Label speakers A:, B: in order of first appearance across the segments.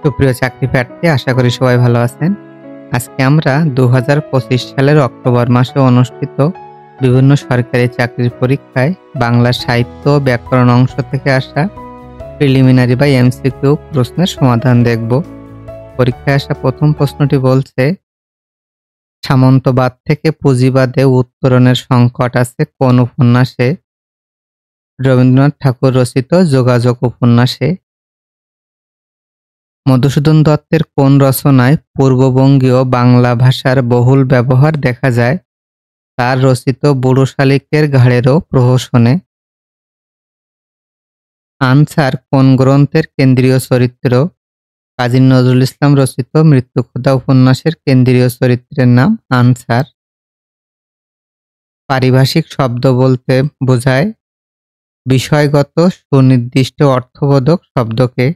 A: সুপ্রিয় চাকরি প্রার্থী, আশা করি সবাই ভালো আছেন। আজকে আমরা ২০২৫ সালের অক্টোবর মাসে অনুষ্ঠিত বিভিন্ন সরকারি চাকরির পরীক্ষায় বাংলা সাহিত্য ও ব্যাকরণ অংশ থেকে আসা প্রিলিমিনারি বা এমসিকিউ প্রশ্নের সমাধান দেখব। পরীক্ষায় আসা প্রথম প্রশ্নটি বলছে, সামন্তবাদ থেকে পুঁজিবাদে উত্তরণের সংকট আছে কোন উপন্যাসে? রবীন্দ্রনাথ ঠাকুর রচিত যোগাযোগ উপন্যাসে। মধুসূদন দত্তের কোন রচনায় পূর্ববঙ্গীয় বাংলা ভাষার বহুল ব্যবহার দেখা যায়? তার রচিত বুড়ো শালিকের ঘাড়েরও প্রহসনে। আনসার কোন গ্রন্থের কেন্দ্রীয় চরিত্র? কাজী নজরুল ইসলাম রচিত মৃত্যুক্ষুধা উপন্যাসের কেন্দ্রীয় চরিত্রের নাম আনসার। পারিভাষিক শব্দ বলতে বোঝায় বিষয়গত সুনির্দিষ্ট অর্থবোধক শব্দকে।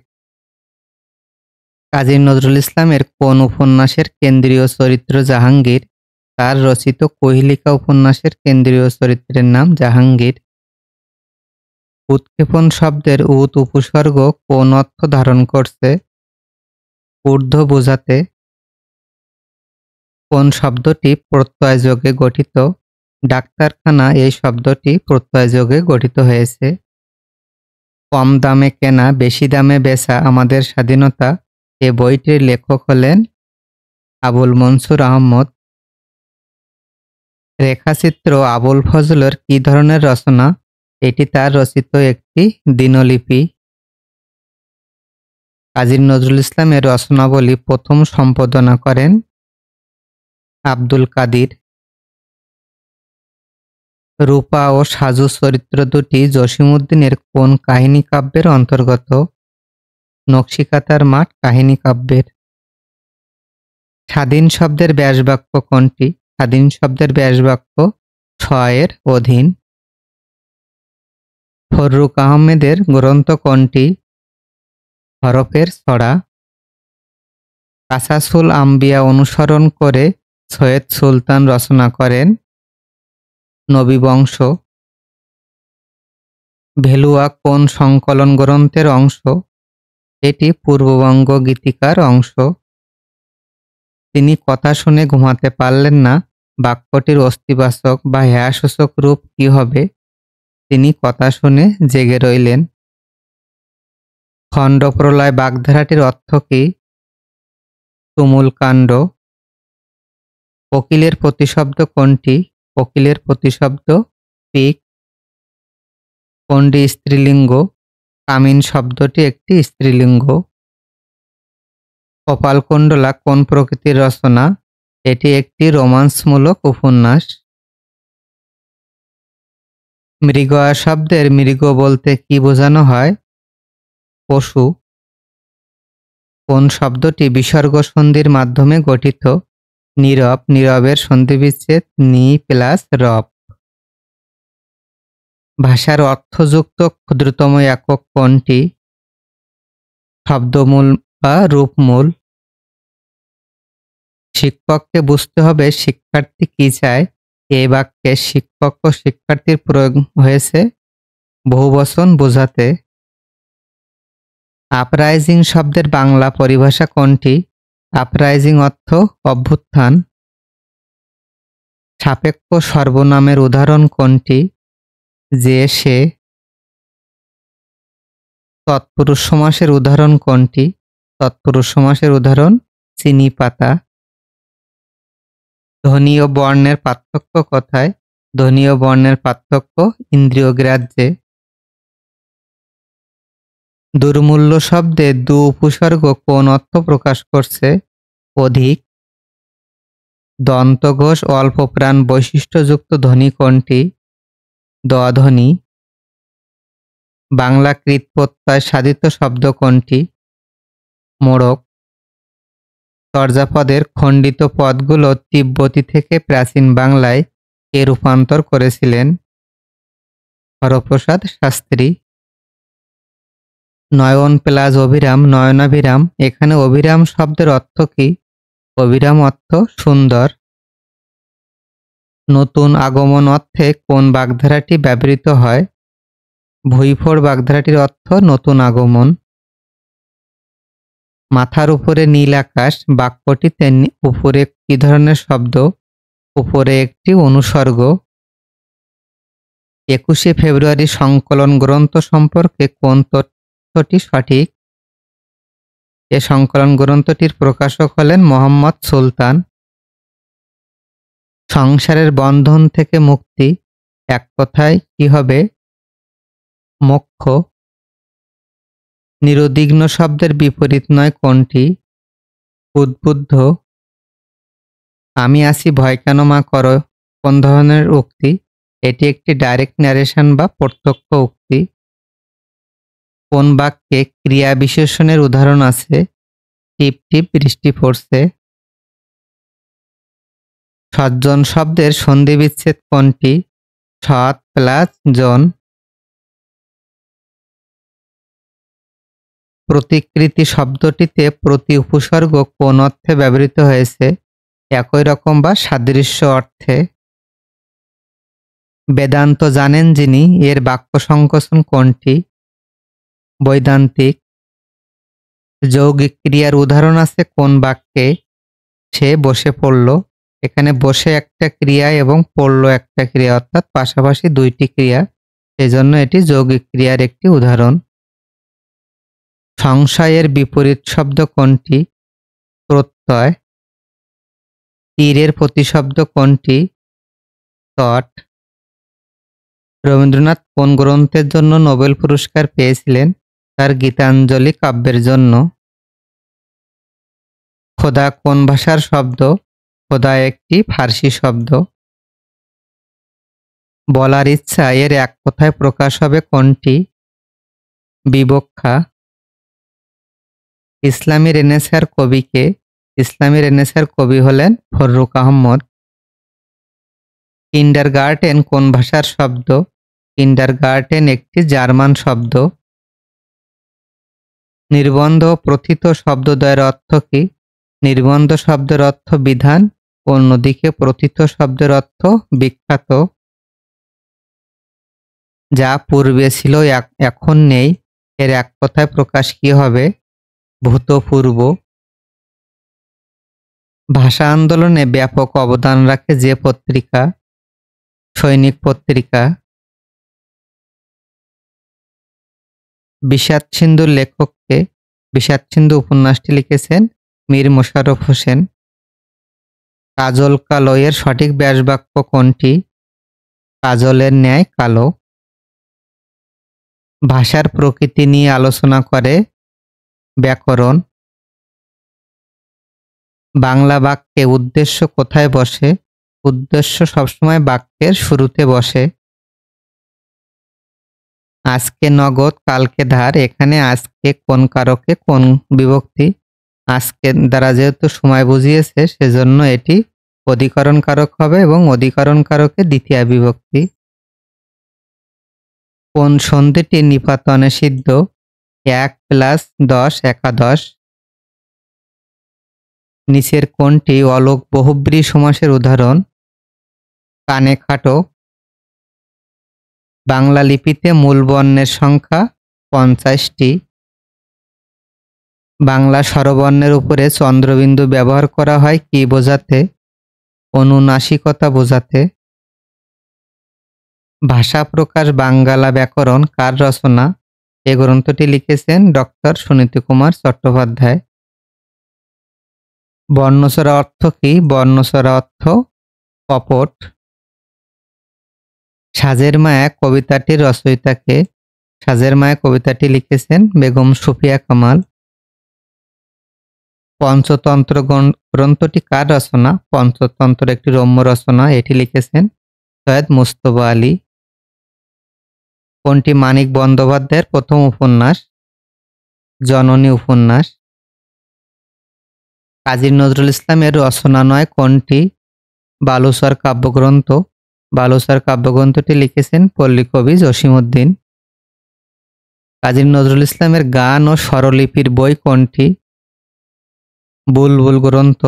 A: কাজী নজরুল ইসলামের কোন উপন্যাসের কেন্দ্রীয় চরিত্র জাহাঙ্গীর? তার রচিত কোহিলিকা উপন্যাসের কেন্দ্রীয় চরিত্রের নাম জাহাঙ্গীর। উৎক্ষেপণ শব্দের উৎ উপসর্গ কোন অর্থ ধারণ করছে? ঊর্ধ্ব বোঝাতে। কোন শব্দটি প্রত্যয়যোগে গঠিত? ডাক্তারখানা এই শব্দটি প্রত্যয়যোগে গঠিত হয়েছে। কম দামে কেনা বেশি দামে বেচা আমাদের স্বাধীনতা এ বইটির লেখক হলেন আবুল মনসুর আহমদ। রেখাচিত্র আবুল ফজলের কি ধরনের রচনা? এটি তার রচিত একটি দিনলিপি। কাজী নজরুল ইসলামের রচনাবলী প্রথম সম্পাদনা করেন আব্দুল কাদির। রূপা ও সাজু চরিত্র দুটি জসীমউদ্দীনের কোন কাহিনী কাব্যের অন্তর্গত? নকশিকাঁথার মাঠ কাহিনী কাব্যের। স্বাধীন শব্দের ব্যাসবাক্য কোনটি? স্বাধীন শব্দের ব্যাসবাক্য ছ এর অধীন। ফররুখ আহমেদের গ্রন্থ কোনটি? হরফের ছড়া। কাসাসুল আম্বিয়া অনুসরণ করে সৈয়দ সুলতান রচনা করেন নবীবংশ। ভেলুয়া কোন সংকলন গ্রন্থের অংশ? এটি পূর্ববঙ্গ গীতিকার অংশ। তিনি কথা শুনে ঘুমাতে পারলেন না, বাক্যটির অস্তিবাচক বা হ্যাসূচক রূপ কি হবে? তিনি কথা শুনে জেগে রইলেন। খণ্ডপ্রলয় বাগধারাটির অর্থ কি? তুমুল কাণ্ড। কোকিলের প্রতিশব্দ কোনটি? কোকিলের প্রতিশব্দ পিক। কোনটি স্ত্রীলিঙ্গ? কামিন শব্দটি একটি স্ত্রীলিঙ্গ। কপালকুণ্ডলা কোন প্রকৃতির রচনা? এটি একটি রোমান্সমূলক উপন্যাস। মৃগয়া শব্দের মৃগ বলতে কি বোঝানো হয়? পশু। কোন শব্দটি বিসর্গ সন্ধির মাধ্যমে গঠিত? নীরব। নীরবের সন্ধিবিচ্ছেদ নি প্লাস রব। ভাষার অর্থযুক্ত ক্ষুদ্রতম একক কোনটি? শব্দমূল বা রূপমূল। শিক্ষককে বুঝতে হবে শিক্ষার্থী কি চায়। এই বাক্যে শিক্ষক ও শিক্ষার্থীর প্রয়োগ হয়েছে বহুবচন বোঝাতে। আপরাইজিং শব্দের বাংলা পরিভাষা কোনটি? আপরাইজিং অর্থ অভ্যুত্থান। সাপেক্ষ সর্বনামের উদাহরণ কোনটি? যে সে। তৎপুরুষ সমাসের উদাহরণ কোনটি? তৎপুরুষ সমাসের উদাহরণ চিনি পাতা। ধ্বনি ও বর্ণের পার্থক্য কোথায়? ধ্বনি ও বর্ণের পার্থক্য ইন্দ্রিয় গ্রাহ্যে। দুর্মূল্য শব্দে দু উপসর্গ কোন অর্থ প্রকাশ করছে? অধিক। দন্তঘোষ অল্পপ্রাণ বৈশিষ্ট্যযুক্ত ধ্বনি কোনটি? ধ্বনি। বাংলা কৃৎপ্রত্যয় সাধিত শব্দ কোনটি? মোড়ক। চর্যাপদের খণ্ডিত পদগুলো তিব্বতী থেকে প্রাচীন বাংলায় কে রূপান্তর করেছিলেন? হরপ্রসাদ শাস্ত্রী। নয়ন প্লাস অভিরাম নয়নাভিরাম, এখানে অভিরাম শব্দের অর্থ কি? অভিরাম অর্থ সুন্দর। নতুন আগমন অর্থে কোন বাগধারাটি ব্যবহৃত হয়? ভুঁইফোড় বাগধারাটির অর্থ নতুন আগমন। মাথার উপরে নীল আকাশ বাক্যটিতে উপরে কি ধরনের শব্দ? উপরে একটি অনুসর্গ। ২১শে ফেব্রুয়ারি সংকলন গ্রন্থ সম্পর্কে কোন তথ্যটি সঠিক? এ সংকলন গ্রন্থটির প্রকাশক হলেন মোহাম্মদ সুলতান। সংসারের বন্ধন থেকে মুক্তি এক কথায় কি হবে? মোক্ষ। নিরুদ্বিগ্ন শব্দের বিপরীত নয় কোনটি? উদ্বুদ্ধ। আমি আছি ভয় কেন মা করো কোন ধরনের উক্তি? এটি একটি ডাইরেক্ট ন্যারেশন বা প্রত্যক্ষ উক্তি। কোন বাক্যে ক্রিয়া বিশেষণের উদাহরণ আছে? টিপ টিপ বৃষ্টি পড়ছে। সজ্জন শব্দের সন্ধি বিচ্ছেদ কোনটি? সৎ প্লাস জন। প্রতিকৃতি শব্দটিতে প্রতি উপসর্গ কোন অর্থে ব্যবহৃত হয়েছে? একই রকম বা সাদৃশ্য অর্থে। বেদান্ত জানেন যিনি এর বাক্য সংকোচন কোনটি? বৈদান্তিক। যৌগিক ক্রিয়ার উদাহরণ আছে কোন বাক্যে? সে বসে পড়ল। এখানে বসে একটা ক্রিয়া এবং পড়ল একটা ক্রিয়া, অর্থাৎ পাশাপাশি দুইটি ক্রিয়া, সেজন্য এটি যৌগিক ক্রিয়ার একটি উদাহরণ। সংশয়ের বিপরীত শব্দ কোনটি? প্রত্যয়। তীরের প্রতিশব্দ কোনটি? তট। রবীন্দ্রনাথ কোন গ্রন্থের জন্য নোবেল পুরস্কার পেয়েছিলেন? তার গীতাঞ্জলি কাব্যের জন্য। খোদা কোন ভাষার শব্দ? খোদা একটি ফার্সি শব্দ। বলার ইচ্ছা এর এক কথায় প্রকাশ হবে কোনটি? বিবক্ষা। ইসলামী রেনেসাঁর কবি কে? ইসলামী রেনেসাঁর কবি হলেন ফররুখ আহমদ। কিন্ডারগার্টেন কোন ভাষার শব্দ? কিন্ডারগার্টেন একটি জার্মান শব্দ। নির্বন্ধ ও প্রথিত শব্দদ্বয়ের অর্থ কি? নির্বন্ধ শব্দের অর্থ বিধান, অন্যদিকে প্রথিত শব্দের অর্থ বিখ্যাত। যা পূর্বে ছিল এখন নেই, এর এক কথায় প্রকাশ কি হবে? ভূতপূর্ব। ভাষা আন্দোলনে ব্যাপক অবদান রাখে যে পত্রিকা? সৈনিক পত্রিকা। বিষাদ সিন্ধুর লেখককে? বিষাদ সিন্ধু উপন্যাসটি লিখেছেন মীর মোশাররফ হোসেন। কাজল কালো এর সঠিক ব্যাসবাক্য কোনটি? কাজলের ন্যায় কালো। ভাষার প্রকৃতি নিয়ে আলোচনা করে ব্যাকরণ। বাংলা বাক্যে উদ্দেশ্য কোথায় বসে? উদ্দেশ্য সবসময় বাক্যের শুরুতে বসে। আজকে নগদ কালকে ধার, এখানে আজকে কোন কারকে কোন বিভক্তি? আজকে দ্বারা যেহেতু সময় বুঝিয়েছে সেজন্য এটি অধিকরণ কারক হবে এবং অধিকরণ কারকে দ্বিতীয়া বিভক্তি। কোন সন্ধিটি নিপাতনে সিদ্ধ? 1+10 একাদশ। নিচের কোনটি অলোক বহুব্রী সমাসের উদাহরণ? কানে খাটো। বাংলা লিপিতে মূল বর্ণের সংখ্যা 50টি। বাংলা স্বরবর্ণের উপরে চন্দ্রবিন্দু ব্যবহার করা হয় কি বোঝাতে? অনুনাসিকতা বোঝাতে। ভাষা প্রকাশ বাঙ্গালা ব্যাকরণ কার রচনা? এ গ্রন্থটি লিখেছেন ডক্টর সুনীতি কুমার চট্টোপাধ্যায়। বর্ণচরা অর্থ কি? বর্ণচরা অর্থ কপট। সাজের মায়া কবিতাটির রচয়িতাকে? সাজের মায়া কবিতাটি লিখেছেন বেগম সুফিয়া কামাল। পঞ্চতন্ত্র গ্রন্থটি কার রচনা? পঞ্চতন্ত্র একটি রম্য রচনা, এটি লিখেছেন সৈয়দ মুজতবা আলী। কোনটি মানিক বন্দ্যোপাধ্যায়ের প্রথম উপন্যাস? জননী উপন্যাস। কাজী নজরুল ইসলামের রচনা নয় কোনটি? বালুচর কাব্যগ্রন্থ। বালুচর কাব্যগ্রন্থটি লিখেছেন পল্লী কবি জসিমউদ্দিন। কাজী নজরুল ইসলামের গান ও স্বরলিপির বই কোনটি? বুলবুল গ্রন্থ।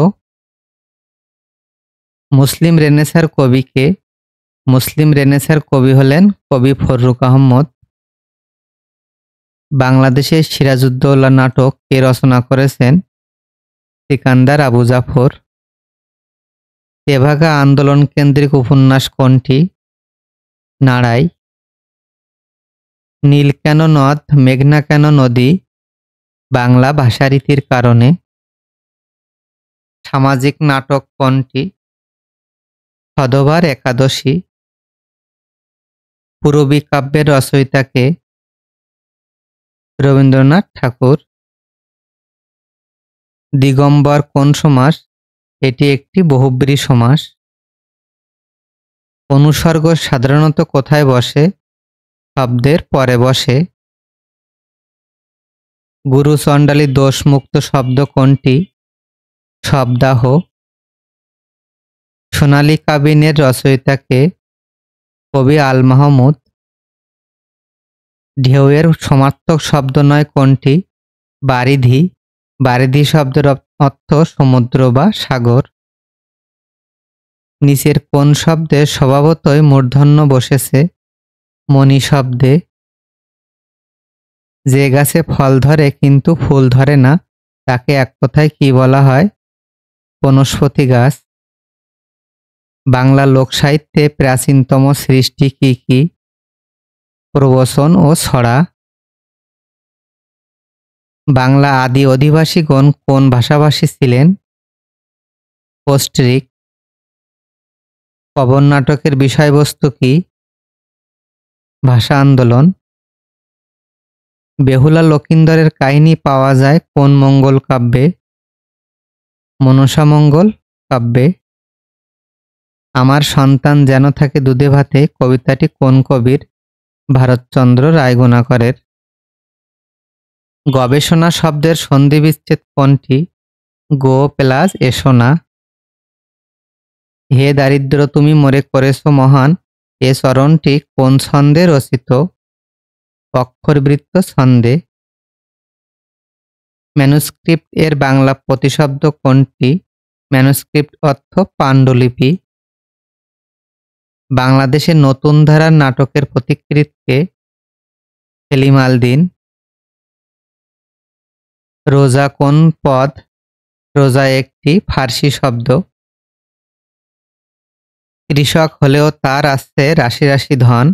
A: মুসলিম রেনেসাঁর কবি কে? মুসলিম রেনেসাঁর কবি হলেন কবি ফররুখ আহমদ। বাংলাদেশের সিরাজউদ্দৌলা নাটক কে রচনা করেছেন? সিকান্দার আবু জাফর। তেভাগা আন্দোলন কেন্দ্রিক উপন্যাস কোনটি? নাড়াই। নীল কেন নদ, মেঘনা কেন নদী? বাংলা ভাষারীতির কারণে। সামাজিক নাটক কোনটি? সধবার একাদশী। পূরবী কাব্যের রচয়িতা কে? রবীন্দ্রনাথ ঠাকুর। দিগম্বর কোন সমাস? এটি একটি বহুব্রী সমাস। অনুসর্গ সাধারণত কোথায় বসে? শব্দের পরে বসে। গুরু চণ্ডালী দোষমুক্ত শব্দ কোনটি? শবদাহ। সোনালী কাবিনের রচয়িতা কে? কবি আল মাহমুদ। ঢেউয়ের সমার্থক শব্দ নয় কোনটি? বারিধি। বারিধি শব্দের অর্থ সমুদ্র বা সাগর। নিচের কোন শব্দে স্বভাবতই মূর্ধন্য বসেছে? মণি শব্দে। যে গাছে ফল ধরে কিন্তু ফুল ধরে না, তাকে এক কথায় কি বলা হয়? বনস্পতি গাছ। বাংলা লোকসাহিত্যে প্রাচীনতম সৃষ্টি কি কি? প্রবচন ও ছড়া। বাংলা আদি অধিবাসীগণ কোন ভাষাভাষী ছিলেন? অস্ট্রিক। পবন নাটকের বিষয়বস্তু কি? ভাষা আন্দোলন। বেহুলা লকিন্দরের কাহিনী পাওয়া যায় কোন মঙ্গল কাব্যে? মনসামঙ্গল কাব্যে। আমার সন্তান যেন থাকে দুধে ভাতে কবিতাটি কোন কবির? ভারতচন্দ্র রায়গুণাকরের। গবেষণা শব্দের সন্ধিবিচ্ছেদ কোনটি? গো প্লাস এসোনা। হে দারিদ্র তুমি মোরে করেছ মহান, এ চরণটি কোন ছন্দে রচিত? অক্ষরবৃত্ত ছন্দে। ম্যানুস্ক্রিপ্ট এর বাংলা প্রতিশব্দ কোনটি? ম্যানুস্ক্রিপ্ট অর্থ পাণ্ডুলিপি। বাংলাদেশের নতুন ধারার নাটকের পথিকৃৎ কে? সেলিম আল দীন। রোজা কোন পদ? রোজা একটি ফার্সি শব্দ। কৃষক হলেও তার আছে রাশি রাশি ধন,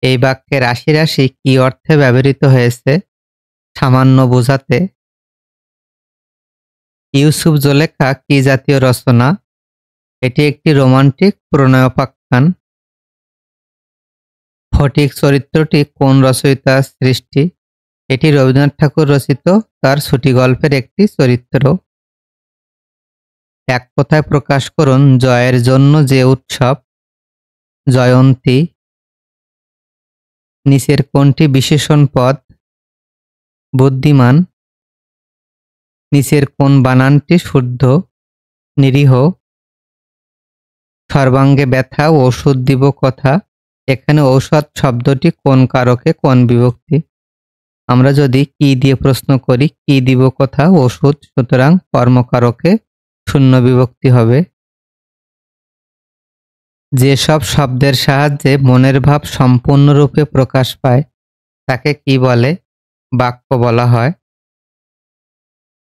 A: এই বাক্যে রাশি রাশি কি অর্থে ব্যবহৃত হয়েছে? সামান্য বোঝাতে। ইউসুফ জুলেখা কি জাতীয় রচনা? এটি একটি রোমান্টিক প্রণয়োপাখ্যান। ফটিক চরিত্রটি কোন রচয়িতার সৃষ্টি? এটি রবীন্দ্রনাথ ঠাকুর রচিত তার ছুটি গল্পের একটি চরিত্র। এক কথায় প্রকাশ করুন জয়ের জন্য যে উৎসব? জয়ন্তী। নিচের কোনটি বিশেষণ পদ? বুদ্ধিমান। নিচের কোন বানানটি শুদ্ধ? নিরীহ। সর্বাঙ্গে ব্যথা ঔষধ দিব কথা, এখানে ঔষধ শব্দটি কোন কারকে কোন বিভক্তি? আমরা যদি কি দিয়ে প্রশ্ন করি কি দিব কথা ওষুধ, সুতরাং কর্মকারকে শূন্য বিভক্তি হবে। যেসব শব্দের সাহায্যে মনের ভাব সম্পূর্ণরূপে প্রকাশ পায় তাকে কি বলে? বাক্য বলা হয়।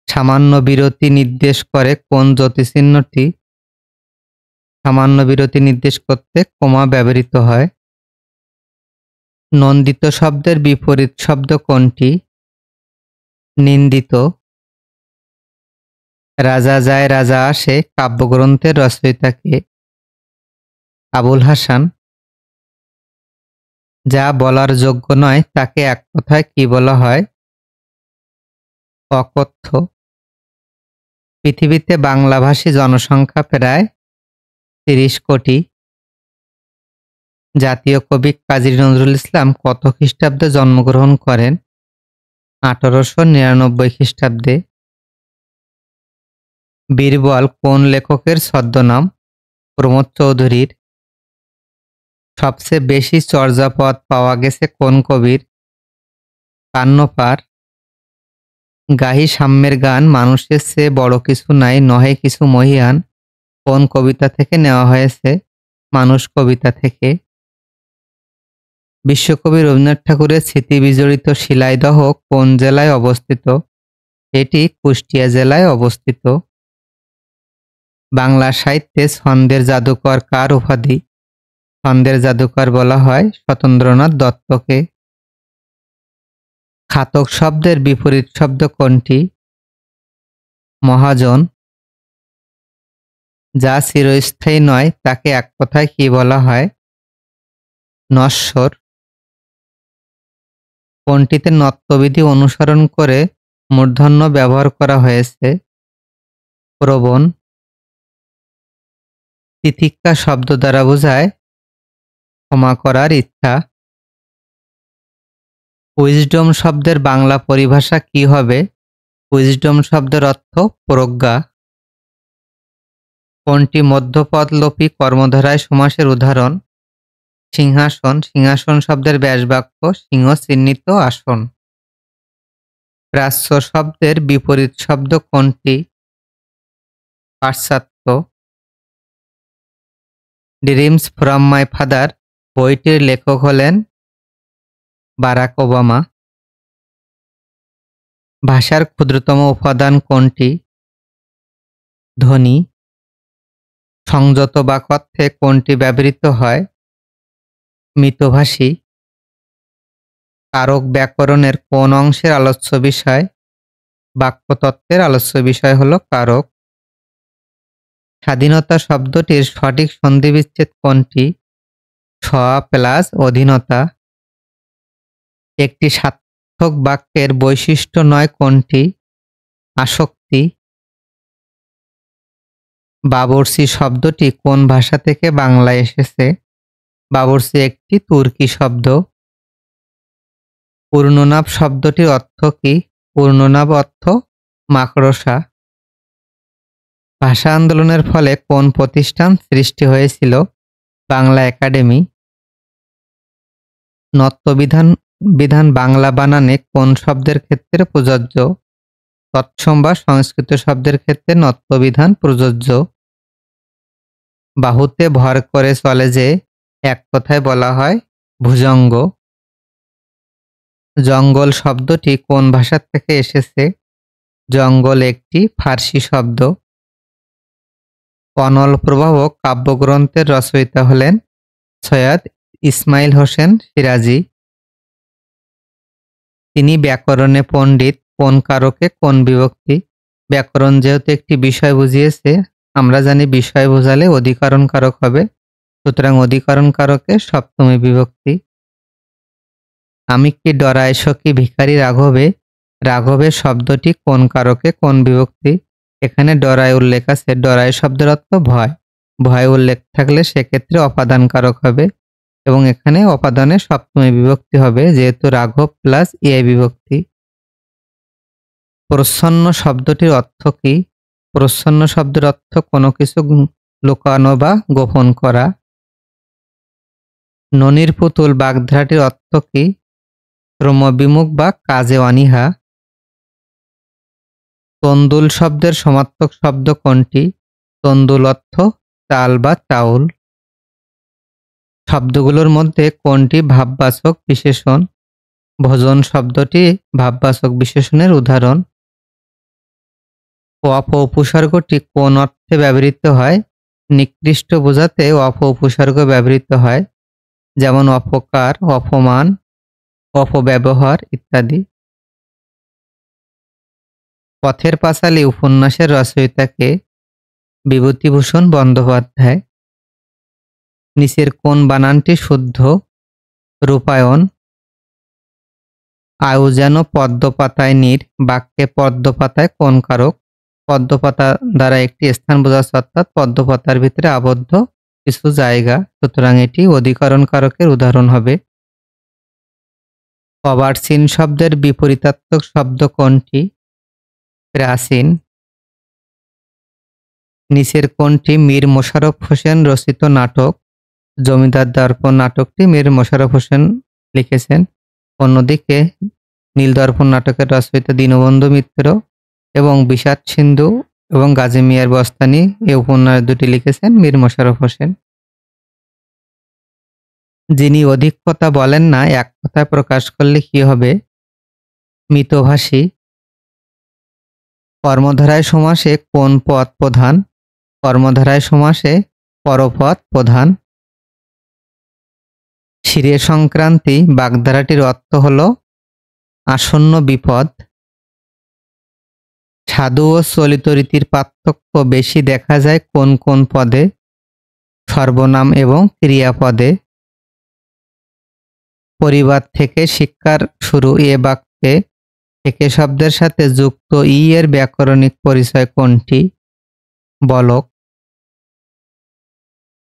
A: সামান্য বিরতি নির্দেশ করে কোন জ্যোতিচিহ্নটি? সামান্য বিরতি নির্দেশ করতে কমা ব্যবহৃত হয়। নন্দিত শব্দের বিপরীত শব্দ কোনটি? নিন্দিত। রাজা যায় রাজা আসে কাব্যগ্রন্থের রচয়িতা কে? আবুল হাসান। যা বলার যোগ্য নয় তাকে এক কথায় কি বলা হয়? অকথ্য। পৃথিবীতে বাংলাভাষী জনসংখ্যা প্রায় ৩০ কোটি। জাতীয় কবি কাজী নজরুল ইসলাম কত খ্রিস্টাব্দে জন্মগ্রহণ করেন? ১৮৯৯ খ্রিস্টাব্দে। বীরবল কোন লেখকের ছদ্মনাম? প্রমোদ চৌধুরীর। সবচেয়ে বেশি চর্যাপদ পাওয়া গেছে কোন কবির? কান্নপার। গাহি সাম্যের গান মানুষের চেয়ে বড় কিছু নাই নহে কিছু মহিয়ান কোন কবিতা থেকে নেওয়া হয়েছে? মানুষ কবিতা থেকে। বিশ্বকবি রবীন্দ্রনাথ ঠাকুরের স্মৃতি বিজড়িত শিলাইদহ কোন জেলায় অবস্থিত? এটি কুষ্টিয়া জেলায় অবস্থিত। বাংলা সাহিত্যে ছন্দের জাদুকর কার উপাধি? ছন্দের জাদুকর বলা হয় সত্যেন্দ্রনাথ দত্তকে। খাতক শব্দের বিপরীত শব্দ কোনটি? মহাজন। যা চিরস্থায়ী নয় তাকে এক কথায় কি বলা হয়? নশ্বর। কোনটিতে নত্যবিধি অনুসরণ করে মূর্ধন্য ব্যবহার করা হয়েছে? প্রবণ। তিতিক্ষা শব্দ দ্বারা বোঝায় ক্ষমা করার ইচ্ছা। উইজডম শব্দের বাংলা পরিভাষা কি হবে? উইজডম শব্দের অর্থ প্রজ্ঞা। কোনটি মধ্যপদলোপী কর্মধারয় সমাসের উদাহরণ? সিংহাসন। সিংহাসন শব্দের ব্যাসবাক্য সিংহ চিহ্নিত আসন। প্রাচ্য শব্দের বিপরীত শব্দ কোনটি? পাশ্চাত্য। ড্রিমস ফ্রম মাই ফাদার বইটির লেখক হলেন বারাক ওবামা। ভাষার ক্ষুদ্রতম উপাদান কোনটি? ধ্বনি। সংযত বাক অর্থে কোনটি ব্যবহৃত হয়? মিতভাষী। কারক ব্যাকরণের কোন অংশের আলোচ্য বিষয়? বাক্যতত্ত্বের আলোচ্য বিষয় হল কারক। স্বাধীনতা শব্দটির সঠিক সন্ধিবিচ্ছেদ কোনটি? স্ব প্লাস অধীনতা। একটি সার্থক বাক্যের বৈশিষ্ট্য নয় কোনটি? আসক্তি। বাবরসি শব্দটি কোন ভাষা থেকে বাংলায় এসেছে? বাবরসি একটি তুর্কি শব্দ। পূর্ণনাভ শব্দটির অর্থ কি? পূর্ণনাভ অর্থ মাকড়সা। ভাষা আন্দোলনের ফলে কোন প্রতিষ্ঠান সৃষ্টি হয়েছিল? বাংলা একাডেমি। নত্যবিধান বিধান বাংলা বানানে কোন শব্দের ক্ষেত্রে প্রযোজ্য? তৎসম বা সংস্কৃত শব্দের ক্ষেত্রে নত্যবিধান প্রযোজ্য। বাহুতে ভর করে চলে যে এক কথায় বলা হয় ভুজঙ্গ। জঙ্গল শব্দটি কোন ভাষা থেকে এসেছে? জঙ্গল একটি ফার্সি শব্দ। অনল প্রবাহ কাব্যগ্রন্থের রচয়িতা হলেন সৈয়দ ইসমাইল হোসেন সিরাজি। তিনি ব্যাকরণে পণ্ডিত কোন কারকে কোন বিভক্তি? ব্যাকরণ যেহেতু একটি বিষয় বুঝিয়েছে, আমরা জানি বিষয় বোঝালে অধিকরণ কারক হবে, সুতরাং অধিকরণ কারকে সপ্তমী বিভক্তি। আমি কি ডরাই সখী ভিখারি রাঘবে? রাঘবের শব্দটি কোন কারকে কোন বিভক্তি? এখানে ডরাই উল্লেখ আছে, ডরাই শব্দের অর্থ ভয়। ভয় উল্লেখ থাকলে সেক্ষেত্রে অপাদান কারক হবে এবং এখানে অপাদানে সপ্তমী বিভক্তি হবে যেহেতু রাঘব প্লাস এ বিভক্তি। প্রচ্ছন্ন শব্দটির অর্থ কি? প্রচ্ছন্ন শব্দের অর্থ কোনো কিছু লুকানো বা গোপন করা। ননির পুতুল বাগধারাটির অর্থ কি? শ্রমবিমুখ বা কাজে অনীহা। তন্দুল শব্দের সমার্থক শব্দ কোনটি? তন্দুল অর্থ চাল বা চাউল। শব্দগুলোর মধ্যে কোনটি ভাববাচক বিশেষণ? ভোজন শব্দটি ভাববাচক বিশেষণের উদাহরণ। অপ উপসর্গটি কোন অর্থে ব্যবহৃত হয়? নিকৃষ্ট বোঝাতে অপ উপসর্গ ব্যবহৃত হয়, যেমন অপকার, অপমান, অপব্যবহার ইত্যাদি। পথের পাঁচালী উপন্যাসের রচয়িতাকে? বিভূতিভূষণ বন্দ্যোপাধ্যায়। নিচের কোন বানানটি শুদ্ধ? রূপায়ণ। আয়ু যেন পদ্ম পাতায় নীর বাক্যে পদ্ম পাতায় কোন কারক? পদ্ম পাতা দ্বারা একটি স্থান বোঝাচ্ছে, অর্থাৎ পদ্ম পাতার ভিতরে আবদ্ধ কিছু জায়গা, সুতরাং এটি অধিকরণ কারকের উদাহরণ হবে। অবার্চিন শব্দের বিপরীতার্থক শব্দ কোনটি? প্রাচীন। নিচের কোনটি মীর মোশাররফ হোসেন রচিত নাটক? জমিদার দর্পণ নাটকটি মীর মোশাররফ হোসেন লিখেছেন। অন্যদিকে নীলদর্পণ নাটকের রচয়িতা দীনবন্ধু মিত্র এবং বিষাদ সিন্ধু এবং গাজী মিয়ার বস্তানি এই উপন্যাস দুটি লিখেছেন মীর মোশাররফ হোসেন। যিনি অধিক কথা বলেন না, এক কথায় প্রকাশ করলে কি হবে? মিতভাষী। কর্মধারয় সমাসে কোন পদ প্রধান? কর্মধারয় সমাসে পরপদ প্রধান। ক্ষীরে সংক্রান্তি বাগধারাটির অর্থ হল আসন্ন বিপদ। সাধু ও চলিত রীতির পার্থক্য বেশি দেখা যায় কোন কোন পদে? সর্বনাম এবং ক্রিয়াপদে। পরিবার থেকে শিক্ষার শুরু এ বাক্যে থেকে শব্দের সাথে যুক্ত ই এর ব্যাকরণিক পরিচয় কোনটি? বলক।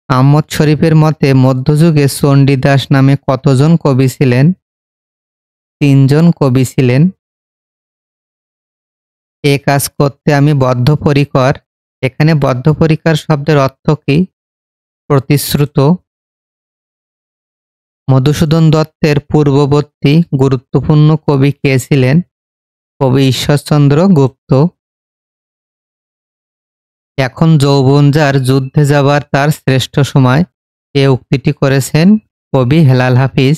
A: আহমদ শরীফের মতে মধ্যযুগে চণ্ডীদাস নামে কতজন কবি ছিলেন? ৩ জন কবি ছিলেন। এ কাজ করতে আমি বদ্ধপরিকর। এখানে বদ্ধপরিকর শব্দের অর্থ কি? প্রতিশ্রুত। মধুসূদন দত্তের পূর্ববর্তী গুরুত্বপূর্ণ কবি কে ছিলেন? কবি ঈশ্বরচন্দ্র গুপ্ত। এখন যৌবন যার, যুদ্ধে যাবার তার শ্রেষ্ঠ সময়, এ উক্তিটি করেছেন কবি হেলাল হাফিজ।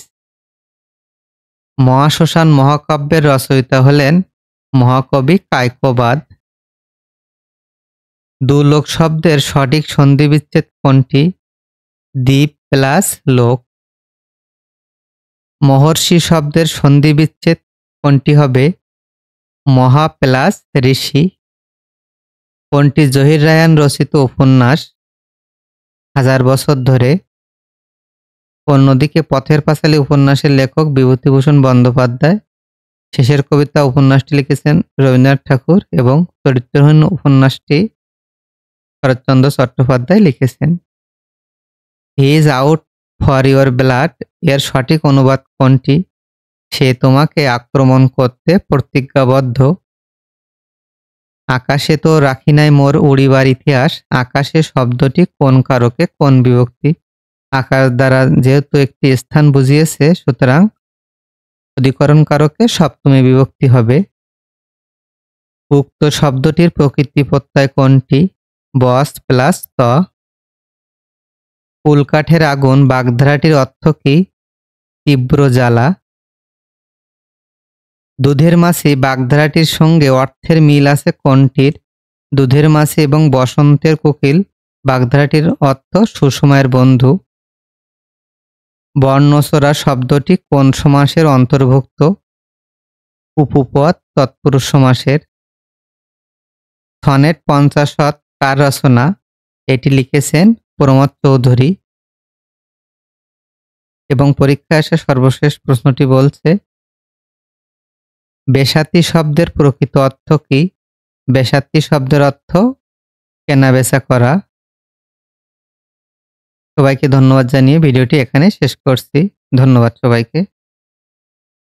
A: মহাশ্মশান মহাকাব্যের রচয়িতা হলেন মহাকবি কায়কোবাদ। দুলোক শব্দের সঠিক সন্ধিবিচ্ছেদ কোনটি? দ্বীপ প্লাস লোক। মহর্ষি শব্দের সন্ধিবিচ্ছেদ কোনটি হবে? মহা প্লাস ঋষি। কোনটি জহির রায়হান রচিত উপন্যাস? 1000 বছর ধরে। অন্যদিকে পথের পাঁচালী উপন্যাসের লেখক বিভূতিভূষণ বন্দ্যোপাধ্যায়। শেষের কবিতা উপন্যাসটি লিখেছেন রবীন্দ্রনাথ ঠাকুর এবং চরিত্রহীন উপন্যাসটি শরৎচন্দ্র চট্টোপাধ্যায় লিখেছেন। He is out for your blood এর সঠিক অনুবাদ কোনটি? সে তোমাকে আক্রমণ করতে প্রতিজ্ঞাবদ্ধ। আকাশে তো রাখি নাই মোর উড়িবার ইতিহাস। আকাশে শব্দটি কোন কারকে কোন বিভক্তি? আকাশ দ্বারা যেহেতু একটি স্থান বুঝিয়েছে, সুতরাং অধিকরণ কারকে সপ্তমী বিভক্তি হবে। উক্ত শব্দটির প্রকৃতি প্রত্যয় কোনটি? বস প্লাস ত। কুলকাঠের আগুন বাগধারাটির অর্থ কি? তীব্র জ্বালা। দুধের মাছি বাগধারাটির সঙ্গে অর্থের মিল আছে কোনটির? দুধের মাছি এবং বসন্তের কোকিল বাগধারাটির অর্থ সুসময়ের বন্ধু। বর্ণচোরা শব্দটি কোন সমাসের অন্তর্ভুক্ত? উপপদ তৎপুরুষ সমাসের। সনেট 50 কার রচনা? এটি লিখেছেন প্রমথ চৌধুরী। এবং পরীক্ষায় আসা সর্বশেষ প্রশ্নটি বলছে, বেসাতি শব্দের প্রকৃত অর্থ কি? বেসাতি শব্দের অর্থ কেনাবেচা করা। সবাইকে ধন্যবাদ জানিয়ে ভিডিওটি এখানে শেষ করছি। ধন্যবাদ সবাইকে।